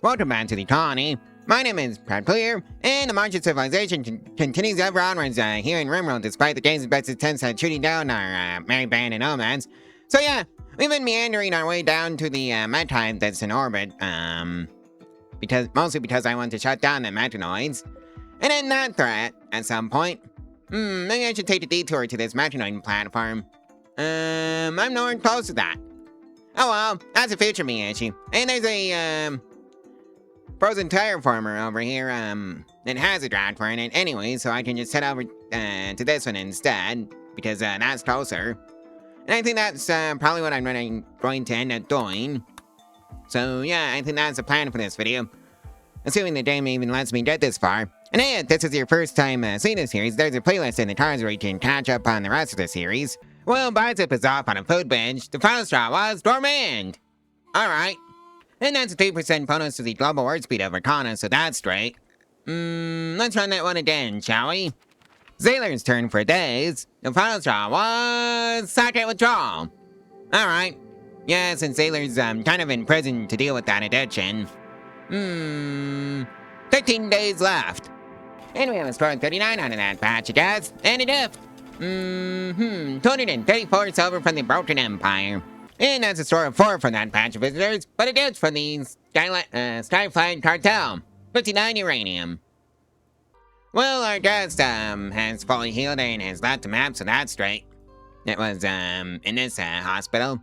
Welcome back to the colony. My name is Clear, and the march of civilization continues ever onwards here in Rimworld, despite the game's best attempts at shooting down our merry band of nomads. So yeah, we've been meandering our way down to the Mechanoid that's in orbit, mostly because I want to shut down the Mechanoids. And then that threat, at some point, maybe I should take a detour to this Mechanoid platform. I'm nowhere close to that. Oh well, that's a future me issue. And there's a, frozen terraformer over here, that has a draft for it anyway, so I can just head over, to this one instead, because, that's closer. And I think that's, probably what I'm going to end up doing. So, yeah, I think that's the plan for this video. Assuming the game even lets me get this far. And hey, if this is your first time, seeing the series, there's a playlist in the cards where you can catch up on the rest of the series. Well, Bicep is off on a food binge. The final straw was dormant! Alright. And that's a 2% bonus to the global word speed of Arcana, so that's straight. Let's run that one again, shall we? Zayler's turn for days. The final straw was second withdrawal. Alright. Yeah, since Zayler's kind of in prison to deal with that addiction. 13 days left. And we have a score of 39 out of that patch, I guess. And a diff. 234 silver from the Broken Empire. And that's a score of 4 from that patch of visitors, but it is from the Skyflag Cartel. 59 uranium. Well, our guest, has fully healed and has left the map, so that's straight. It was, in this, hospital.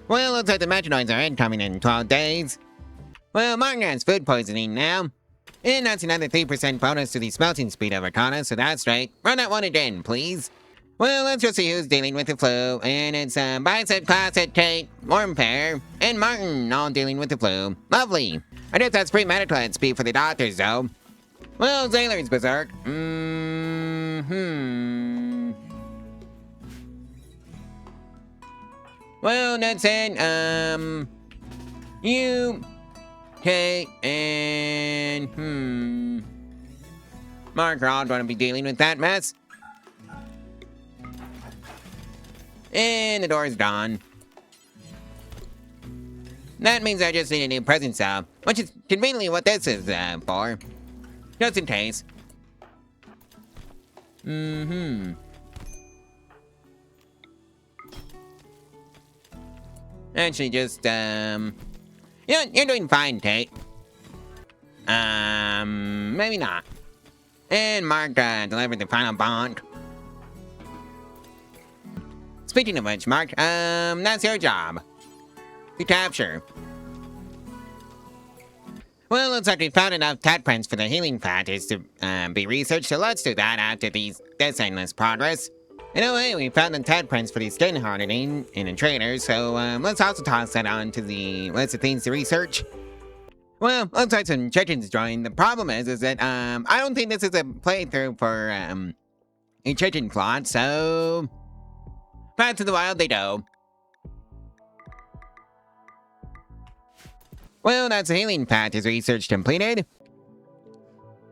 Well, looks like the Mechanoids are incoming in 12 days. Well, Martin has food poisoning now. And that's another 3% bonus to the smelting speed of Arcana, so that's straight. Run that one again, please. Well, let's just see who's dealing with the flu, and it's Bicep, Classic, Kate, Warmfair, and Martin all dealing with the flu. Lovely. I guess that's free medical speed for the doctors, though. Well, Zayler's berserk. Well, that's it. You, Kate, and Mark are all going to be dealing with that mess. And the door's gone. That means I just need a new present cell, which is conveniently what this is for. Just in case. Actually, just, yeah, you're doing fine, Kate. Maybe not. And Mark, delivered the final bonk. Speaking of which, Mark, that's your job. To capture. Well, looks like we found enough cat prints for the healing patches to be researched, so let's do that after this endless progress. Anyway, we found the tat prints for the skin hardening in a trader, so let's also toss that on to the list of things to research. Well, looks like some chickens joined. The problem is that I don't think this is a playthrough for a chicken plot, so back to the wild they go. Well, that's a healing path is research completed.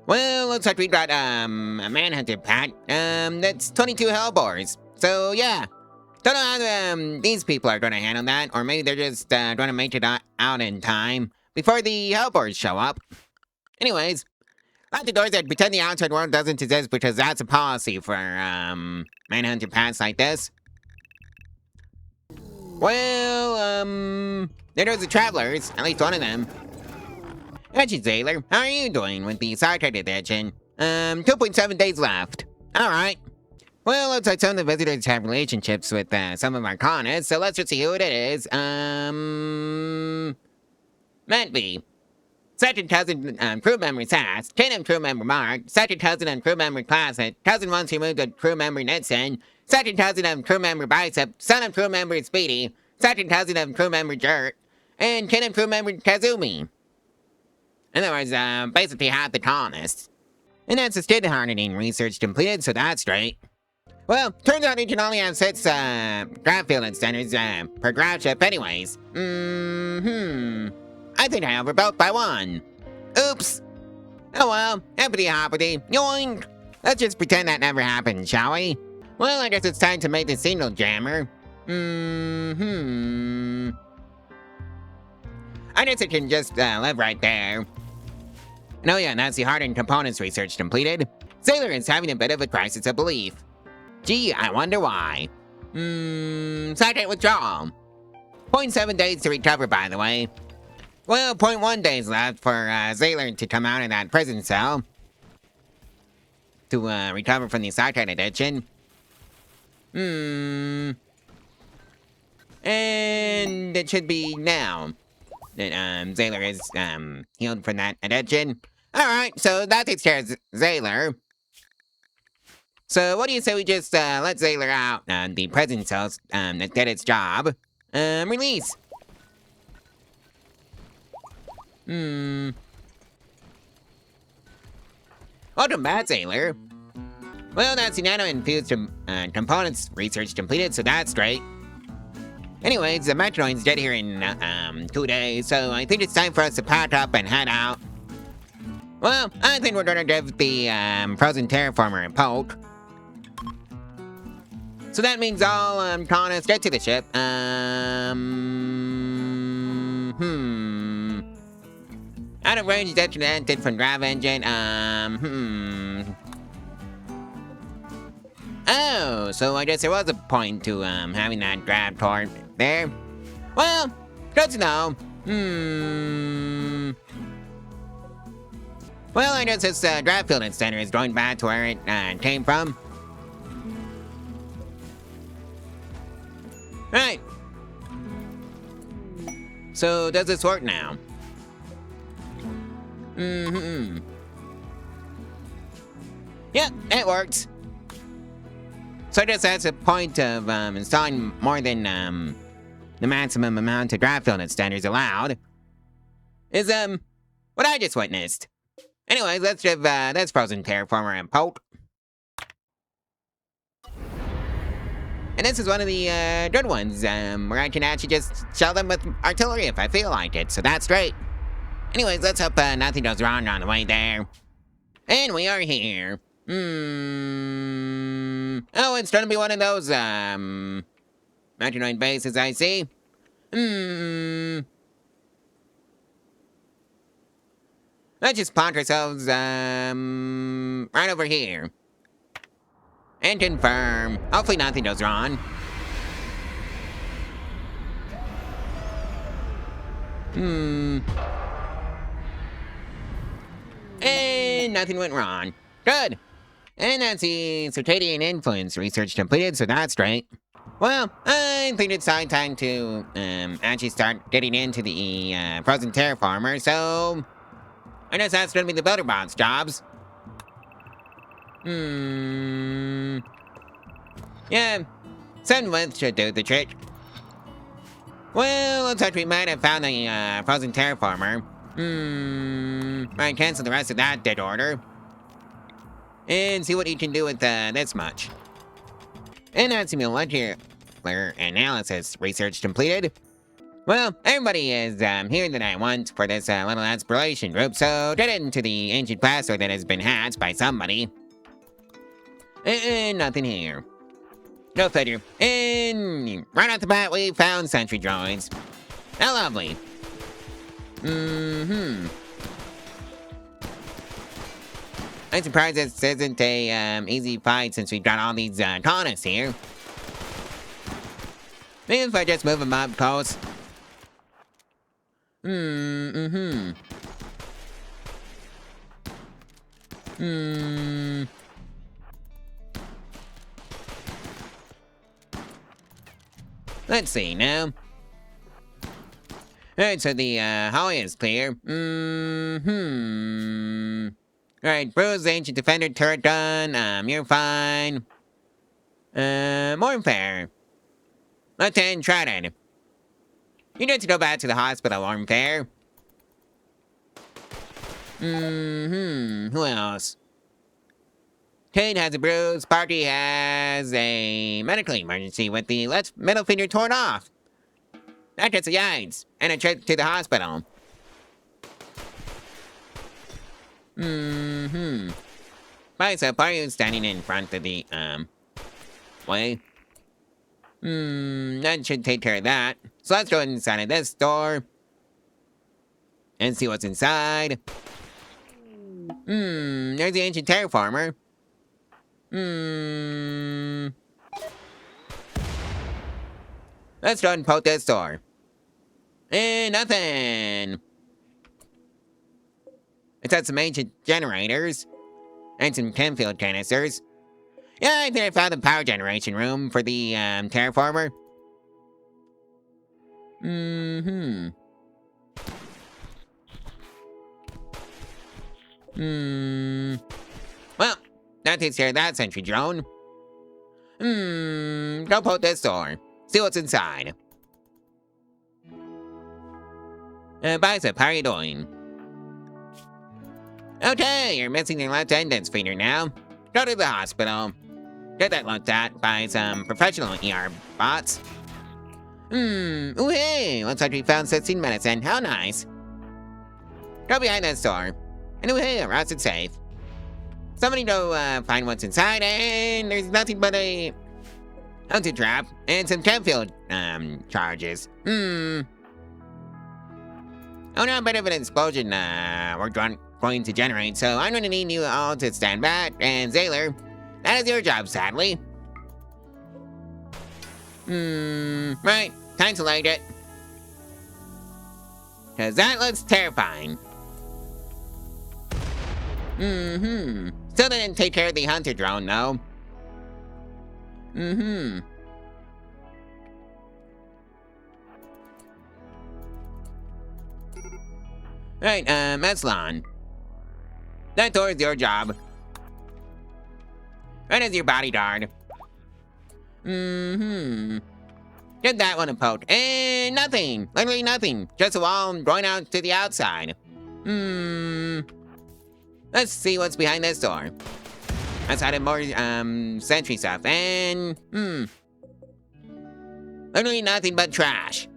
Well, looks like we got a manhunter pack. That's 22 hellbores. So yeah. Don't know how these people are gonna handle that, or maybe they're just gonna make it out in time before the hellbores show up. Anyways, lock the doors and pretend the outside world doesn't exist, because that's a policy for manhunter paths like this. Well, there goes the travelers, at least one of them. Actually, Zayler, how are you doing with the Sarkite edition? 2.7 days left. Alright. Well, looks like some of the visitors have relationships with some of our colonists, so let's just see who it is. Meant be. Second cousin crew member Sass, kin of crew member Mark, second cousin of crew member Classic, cousin once removed of crew member Nitson, second cousin of crew member Bicep, son of crew member Speedy, second cousin of crew member Jerk, and kin of crew member Kazumi. In other words, basically half the colonists. And that's the skin hardening research completed, so that's straight. Well, turns out you can only have 6 graph field extenders per graph ship anyways. I think I overbuilt by 1. Oops. Oh well, hippity hoppity, yoink. Let's just pretend that never happened, shall we? Well, I guess it's time to make the signal jammer. I I guess it can just live right there. And oh yeah, that's the hardened components research completed. Sailor is having a bit of a crisis of belief. Gee, I wonder why. Second withdrawal. 0.7 days to recover, by the way. Well, 0.1 days left for Sailor to come out of that prison cell. To recover from the Second addiction. And it should be now that Sailor is healed from that addiction. Alright, so that takes care of Sailor. So what do you say we just let Sailor out the prison cells that did its job? Release. Welcome back, Sailor. Well, that's the nano-infused components research completed, so that's great. Anyways, the Mechanoids dead here in 2 days, so I think it's time for us to pack up and head out. Well, I think we're gonna give the frozen terraformer a poke. So that means all colonists get to the ship. Out of range detonted from grav engine. Oh, so I guess there was a point to having that grav torch there. Well, good to know. Well, I guess this grav field center is going back to where it came from. Right. So does this work now? Yep, it works. So I guess that's a point of installing more than the maximum amount of grav field extenders allowed. Is what I just witnessed. Anyways, let's give this frozen terraformer a poke. And this is one of the good ones, where I can actually just shell them with artillery if I feel like it, so that's great. Anyways, let's hope nothing goes wrong on the way there. And we are here. Oh, it's gonna be one of those, Mechanoid bases, I see. Let's just plonk ourselves, right over here. And confirm. Hopefully nothing goes wrong. And nothing went wrong. Good. And that's the circadian influence research completed, so that's great. Well, I think it's time to actually start getting into the frozen terraformer, so I guess that's gonna be the builder bot's jobs. Yeah, 7 width should do the trick. Well, looks like we might have found the frozen terraformer. Might cancel the rest of that dead order. And see what you can do with this much. And that's the molecular analysis research completed. Well, everybody is here that I want for this little exploration group, so get into the ancient password that has been hatched by somebody. And nothing here. No failure. And right off the bat, we found sentry droids. How lovely. I'm surprised this isn't a easy fight since we've got all these colonists here. Maybe if I just move them up close. Let's see now. Alright, so the hallway is clear. Alright, Bruce, Ancient Defender, Turret Gun, you're fine. Warfare. Lieutenant Trident. You need to go back to the hospital, Warfare. Who else? Kate has a bruise, Sparky has a medical emergency with the left middle finger torn off. That gets a yikes, and a trip to the hospital. Bicep, are you standing in front of the, way? That should take care of that. So let's go inside of this door. and see what's inside. There's the ancient terraformer. Let's go and poke this door. And nothing. It's had some ancient generators. And some chem field canisters. Yeah, I think I found the power generation room for the terraformer. Well, that takes care of that sentry drone. Go poke this door. See what's inside. Bicep, how are you doing? Okay, you're missing your left index finger now. Go to the hospital. Get that looked at by some professional ER bots. Ooh, hey, looks like we found 16 medicine. How nice. Go behind that door. And ooh, hey, a rusted safe. Somebody go find what's inside, and there's nothing but a hunted trap and some campfield charges. Oh no, a bit of an explosion we're going to generate, so I'm gonna need you all to stand back, and Zaylor, that is your job, sadly. Right, time to light it. Cause that looks terrifying. Still didn't take care of the hunter drone, though. Right, Meslon. That door is your job. Right as your bodyguard. Get that one a poke. And nothing. Literally nothing. Just a wall going out to the outside. Let's see what's behind this door. Let's add in more sentry stuff. And literally nothing but trash.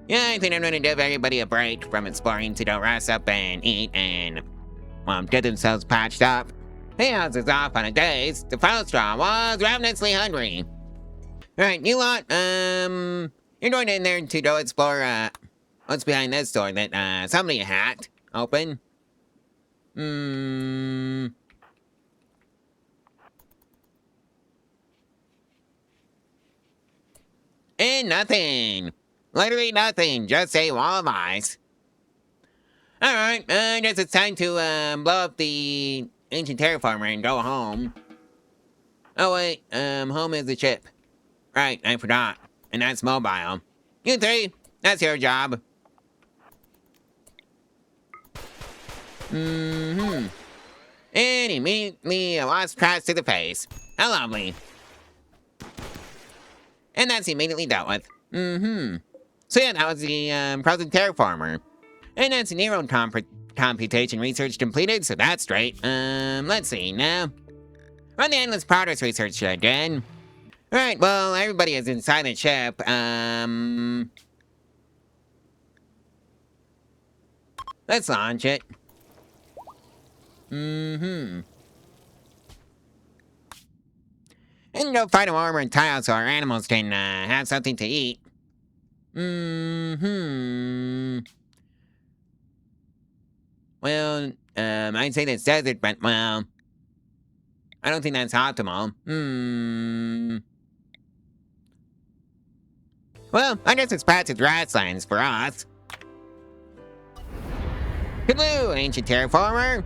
Yeah, I think I'm gonna give everybody a break from exploring to go rest up and eat and, well, get themselves patched up. Hey, how's this off on a days? The final straw was ravenously hungry. Alright, you lot, you're going in there to go explore, what's behind this door that, somebody hacked open. And nothing. Literally nothing, just a wall of ice. Alright, I guess it's time to blow up the ancient terraformer and go home. Oh wait, home is the chip. Right, I forgot. And that's mobile. You three, that's your job. And immediately a wasp crash to the face. How lovely. And that's immediately dealt with. So yeah, that was the frozen terraformer. And that's neural computation research completed, so that's great. Let's see now. Run the endless progress research again. Alright, well, everybody is inside the ship. Let's launch it. And go find a warmer tile so our animals can have something to eat. Well, I'd say this desert, but, well, I don't think that's optimal. Well, I guess it's perhaps grasslands for us. Hello, ancient terraformer.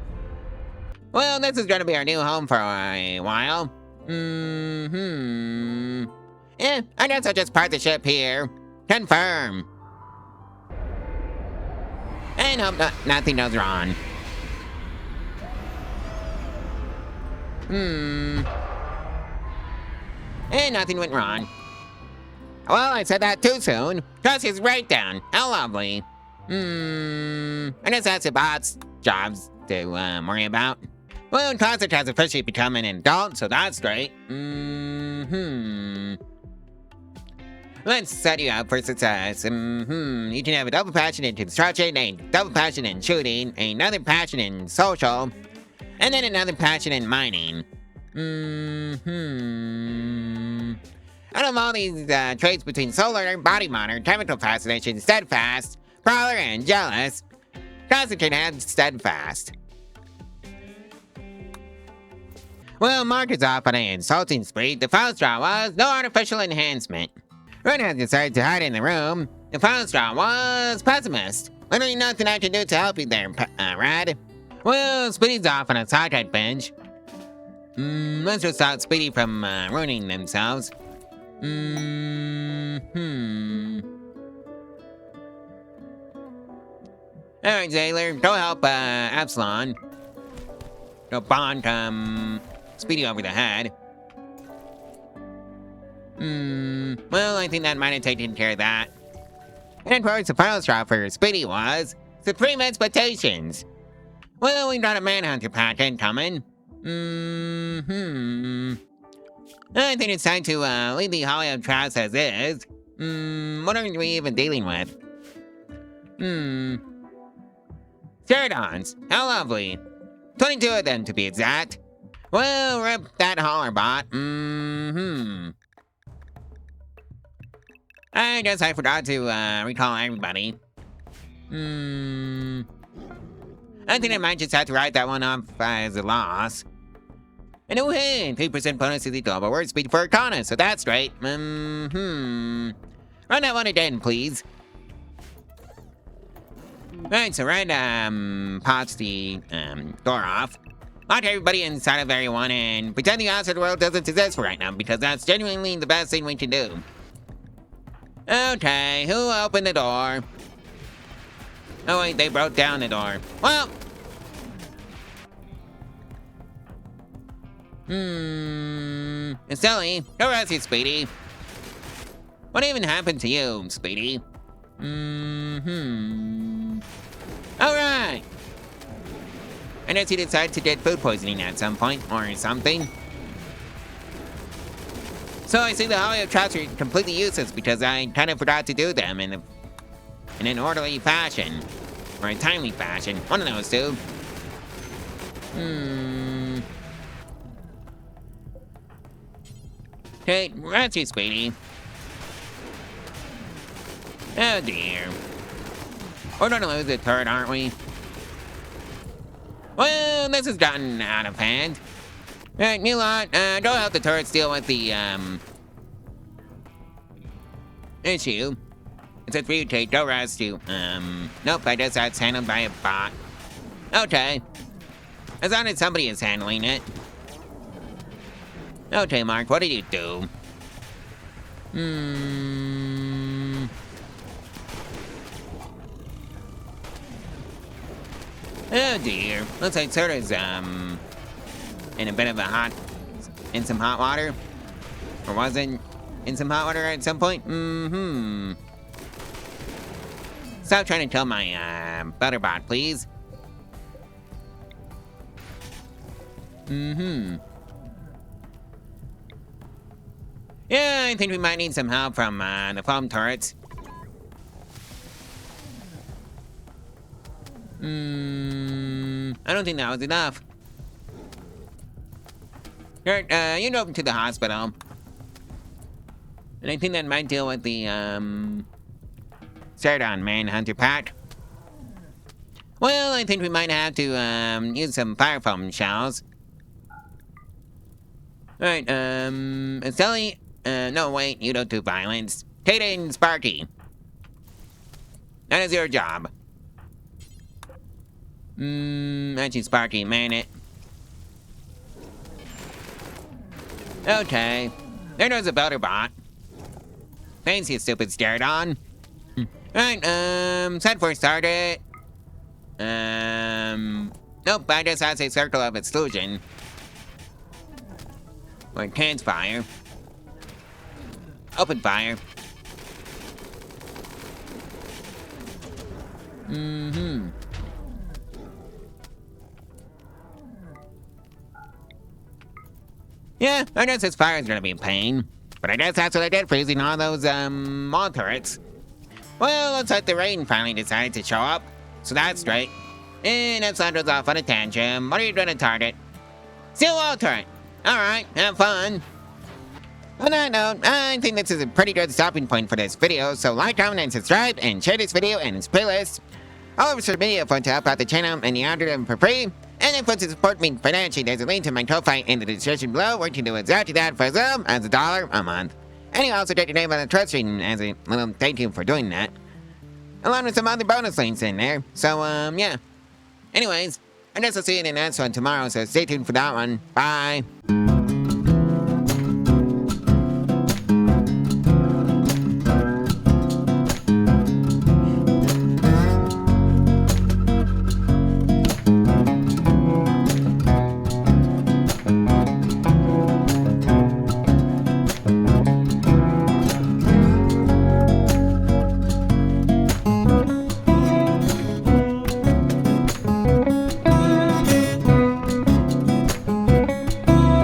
Well, this is gonna be our new home for a while. Yeah, I guess I'll just park the ship here. Confirm. And hope nothing goes wrong. And nothing went wrong. Well, I said that too soon. Trust his breakdown. How lovely. I guess that's the bot's jobs to worry about. Well, Closet has officially become an adult, so that's great. Let's set you up for success. You can have a double passion in construction, a double passion in shooting, another passion in social, and then another passion in mining. Out of all these traits between solar, body monitor, chemical fascination, steadfast, prowler, and jealous, Concentrate had steadfast. Well, Mark is off on an insulting spree. The final straw was no artificial enhancement. Red has decided to hide in the room. The final straw was pessimist. Literally nothing I can do to help you there, Red. Well, Speedy's off on a sci-fi binge. Let's just stop Speedy from ruining themselves. Alright, Sailor, go help Epsilon. Go bonk Speedy over the head. Well, I think that might have taken care of that. And of course, the final straw for Speedy was Supreme Expectations. Well, we got a Manhunter pack incoming. I think it's time to leave the Hollywood Trash as is. What are we even dealing with? Pterodons, how lovely. 22 of them to be exact. Well, rip that holler bot. I guess I forgot to recall everybody. I think I might just have to write that one off as a loss. And oh hey, 3% bonus to the global word speed for Arcana, so that's great. Run that one again, please. Right, so Red pops the door off. Lock everybody inside of Area 1 and pretend the outside world doesn't exist right now, because that's genuinely the best thing we can do. Okay, who opened the door? Oh wait, they broke down the door. Well. It's silly. Go rescue Speedy. What even happened to you, Speedy? Alright! I guess he decided to get food poisoning at some point, or something. So I see the Hollywood traps are completely useless because I kind of forgot to do them in an orderly fashion. Or a timely fashion. One of those two. Okay, rescue Speedy. Oh dear. We're gonna lose the turret, aren't we? Well, this has gotten out of hand. Alright, new lot, go help the turrets deal with the, issue. It says for you, Tate, go rescue. Nope, I guess that's handled by a bot. Okay. As long as somebody is handling it. Okay, Mark, what did you do? Oh dear. Looks like Serta's, in a bit of in some hot water. Or wasn't in some hot water at some point? Stop trying to kill my, Butterbot, please. Yeah, I think we might need some help from, the foam turrets. I don't think that was enough. Kurt, you go over to the hospital. And I think that might deal with the, Cerdon Manhunter pack. Well, I think we might have to, use some fire foam shells. Alright, Sally, no, wait, you don't do violence. Kate and Sparky. That is your job. Actually, Sparky, man it. Okay. There goes a Butterbot. Thanks, you stupid Stardon. Alright, set for target. Nope, I just has a circle of exclusion. Or can't fire. Open fire. Yeah, I guess this fire is gonna be a pain. But I guess that's what I did for using all those, wall turrets. Well, looks like the rain finally decided to show up. So that's straight. And Epsilon's off on a tantrum. What are you gonna target? Steel wall turret. Alright, have fun. On that note, I think this is a pretty good stopping point for this video, so like, comment, and subscribe, and share this video and its playlist all over social media to help out the channel and the algorithm for free. And if you want to support me financially, there's a link to my Ko-Fi in the description below, where you can do exactly that for as little as $1 a month. And you also get your name on the trust reading as a little thank you for doing that, along with some other bonus links in there. So, yeah. Anyways, I guess I'll see you in the next one tomorrow, so stay tuned for that one. Bye.